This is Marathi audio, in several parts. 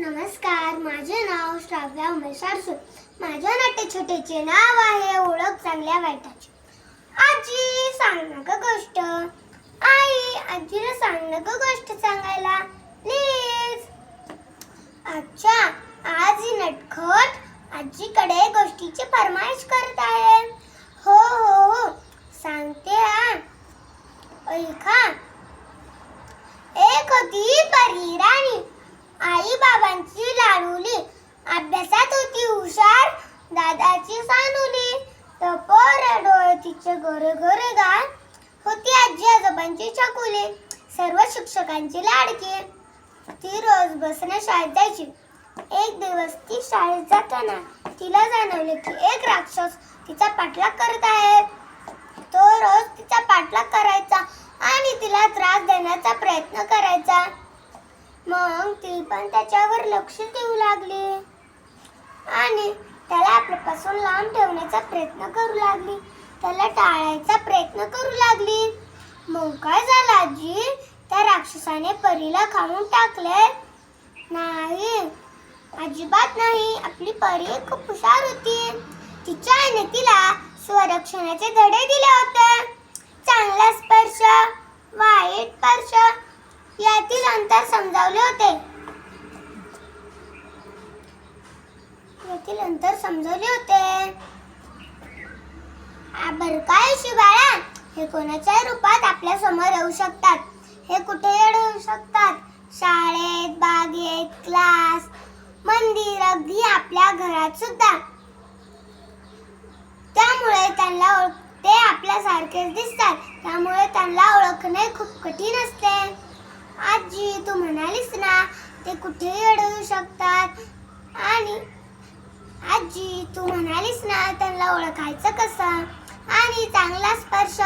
नमस्कार, माझे नाव श्राव्या उमेश आरसूळ. माझ्या नाट्यछटेचे नाव आहे ओळख चांगल्या वाईटाची. आजी सांग ना ग गोष्ट. आई, आजीला सांग ना ग गोष्ट सांगायला प्लीज. अच्छा, आज ही नटखट आजीकडे गोष्टीची फरमाईश करत आहे. हो हो हो, सांगते हा. ऐका. एक होती परी राणी. आई बाबांची लाडुली, अभ्यासात होती हुशार, दादाची सानुली. टपोर डोळे तिचे गोरे गोरे गाल, होती आजी आजोबांची छकुली, सर्व शिक्षकांची लाडकी. ती रोज बसने शाळेत जायची. एक दिवस ती शाळेत जाताना तिला जाणवले की एक राक्षस तिचा पाठलाग करत आहे. तो रोज तिचा पाठलाग करायचा आणि तिला त्रास देण्याचा प्रयत्न करायचा. मग ती पण त्याच्यावर लक्ष देऊ लागली आणि त्याला आपल्यापासून लांब ठेवण्याचा प्रयत्न करू लागली. त्याला टाळायचा प्रयत्न करू लागली. मग काय झालं आजी? त्या राक्षसाने परीला खाऊन टाकले? नाही, अजिबात नाही. आपली परी खूप हुशार होती. तिच्या आईने तिला स्वरक्षणाचे धडे दिले होते. चांगला स्पर्श, वाईट स्पर्श यातील अंतर समजावले होते. बरं काय शिबाळा, हे कोणाच्या रूपात आपल्या समोर येऊ शकतात. हे कुठे येऊ शकतात? शाळेत, बागेत, क्लास, मंदिर, अगदी आपल्या घरात सुद्धा. त्यामुळे त्यांना ते आपल्यासारखेच दिसतात. त्यामुळे त्यांना ओळखणे खूप कठीण असते. आजी, तू म्हणालीस ना ते कुठे येऊ शकतात, आणि आजी तू म्हणालीस ना त्यांना ओळखायचं कसं? आणि चांगला स्पर्श,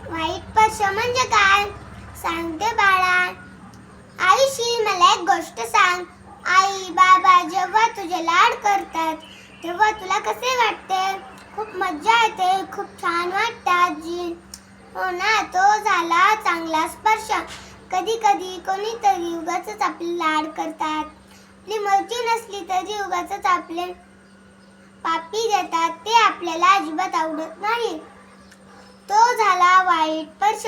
वाईट स्पर्श म्हणजे काय? सांगते बाळा. आईशी मला एक गोष्ट सांग. आई बाबा जेव्हा तुझे लाड करतात तेव्हा तुला कसे वाटते? खूप मज्जा येते, खूप छान वाटते आजी. हो ना, तो झाला चांगला स्पर्श. कधी कधी कोणीतरी उगाचच आपले लाड करतात. आपली मर्जी नसली तरी उगाचच आपले पापी देतात. ते आपल्याला अजिबात आवडत नाही. तो झाला वाईट स्पर्श.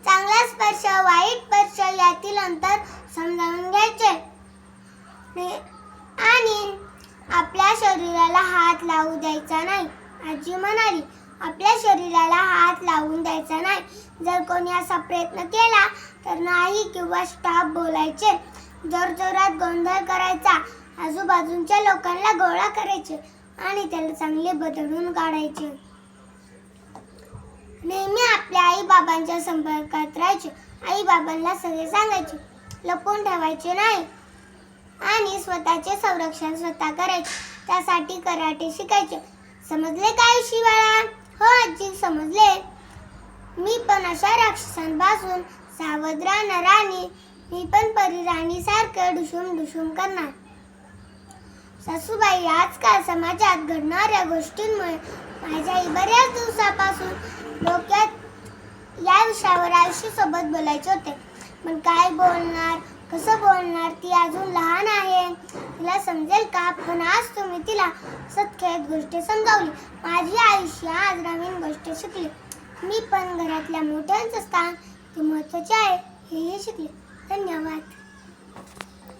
चांगला स्पर्श, वाईट स्पर्श यातील अंतर समजावून घ्यायचे. आणि आपल्या शरीराला हात लावू द्यायचा नाही. आजी म्हणाली, आपल्या शरीराला हात लावून द्यायचा नाही. जर कोणी असा प्रयत्न केला तर नाही किंवा स्टॉप बोलायचे. जोरजोरात गोंधळ करायचा. आजूबाजूच्या लोकांना गोळा करायचे आणि त्याला चांगले बदलून काढायचे. नेहमी आपल्या आई बाबांच्या संपर्कात राहायचे. आई बाबांना सगळे सांगायचे, लपवून ठेवायचे नाही. आणि स्वतःचे संरक्षण स्वतः करायचे. त्यासाठी कराटे शिकायचे. समजले काय शिवाळा? हो आजी, समजले. मी पण अशा राक्षसांपासून सावध राहणार आणि मी पण परी राणी सारखं डुशूम डुशूम करणार. सासूबाई, आजकाल समाजात घडणाऱ्या गोष्टींमुळे माझ्या आई बऱ्याच दिवसापासून डोक्यात या विषयावर आयुष्यासोबत बोलायचे होते. पण काय बोलणार, कसं बोलणार? ती अजून लहान आहे, तिला समजेल का? पण आज तुम्ही तिला सतखेत गोष्टी समजावली. माझी आयुष्य आज नवीन गोष्ट शिकली. मी पण घरातल्या मोठ्यांचं स्थान किती महत्त्वाचे आहे हेही शिकले. धन्यवाद.